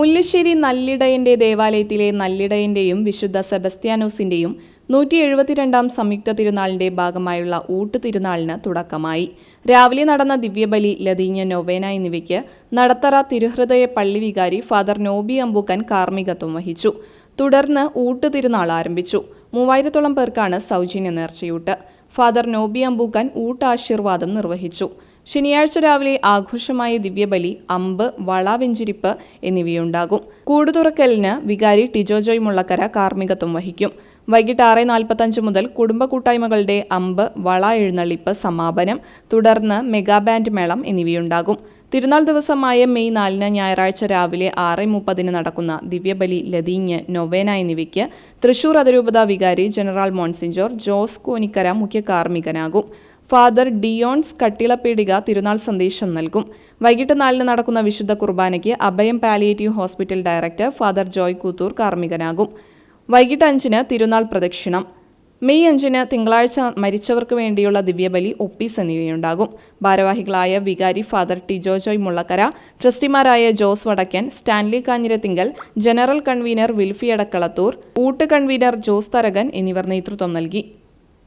മുല്ലശ്ശേരി നല്ലിടയന്റെ ദേവാലയത്തിലെ നല്ലിടയന്റെയും വിശുദ്ധ സെബസ്ത്യാനോസിന്റെയും 172 സംയുക്ത തിരുനാളിന്റെ ഭാഗമായുള്ള ഊട്ട് തിരുനാളിന് തുടക്കമായി. രാവിലെ നടന്ന ദിവ്യബലി, ലതീഞ്ഞ നൊവേന എന്നിവയ്ക്ക് നടത്തറ തിരുഹൃദയ പള്ളി വികാരി ഫാദർ നോബി അമ്പൂക്കൻ കാർമ്മികത്വം വഹിച്ചു. തുടർന്ന് ഊട്ട് തിരുനാൾ ആരംഭിച്ചു. 3000-ഓളം പേർക്കാണ് സൗജന്യ നേർച്ചയൂട്ട്. ഫാദർ നോബി അമ്പൂക്കൻ ഊട്ടാശീർവാദം നിർവഹിച്ചു. ശനിയാഴ്ച രാവിലെ ആഘോഷമായ ദിവ്യബലി, അമ്പ്, വള, വെഞ്ചിരിപ്പ് എന്നിവയുണ്ടാകും. കൂടുതുറക്കലിന് വികാരി ടിജോ ജോയ് മുള്ളക്കര കാർമ്മികത്വം വഹിക്കും. വൈകിട്ട് 6:45 മുതൽ കുടുംബ കൂട്ടായ്മകളുടെ അമ്പ്, വള എഴുന്നള്ളിപ്പ് സമാപനം, തുടർന്ന് മെഗാ ബാൻഡ് മേളം എന്നിവയുണ്ടാകും. തിരുനാൾ ദിവസമായ മെയ് 4 ഞായറാഴ്ച രാവിലെ 6:30 നടക്കുന്ന ദിവ്യബലി, ലതീഞ്ഞ്, നൊവേന എന്നിവയ്ക്ക് തൃശൂർ അതിരൂപത വികാരി ജനറൽ മോൺസിഞ്ഞോർ ജോസ് കോനിക്കര മുഖ്യ കാർമ്മികനാകും. ഫാദർ ഡിയോൺസ് കട്ടിളപ്പീടിക തിരുനാൾ സന്ദേശം നൽകും. വൈകിട്ട് 4 നടക്കുന്ന വിശുദ്ധ കുർബാനയ്ക്ക് Abhayam palliative hospital director father Joy Koothur കാർമ്മികനാകും. വൈകിട്ട് 5 തിരുനാൾ പ്രദക്ഷിണം. മെയ് 5 തിങ്കളാഴ്ച മരിച്ചവർക്ക് വേണ്ടിയുള്ള ദിവ്യബലി, ഒപ്പീസ് എന്നിവയുണ്ടാകും. ഭാരവാഹികളായ വികാരി ഫാദർ ടിജോ ജോയ് മുള്ളക്കര, ട്രസ്റ്റിമാരായ ജോസ് വടക്കൻ, സ്റ്റാൻലി കാഞ്ഞിരത്തിങ്കൽ, ജനറൽ കൺവീനർ വിൽഫി അടക്കളത്തൂർ, ഊട്ട് കൺവീനർ ജോസ് തരകൻ എന്നിവർ നേതൃത്വം നൽകി.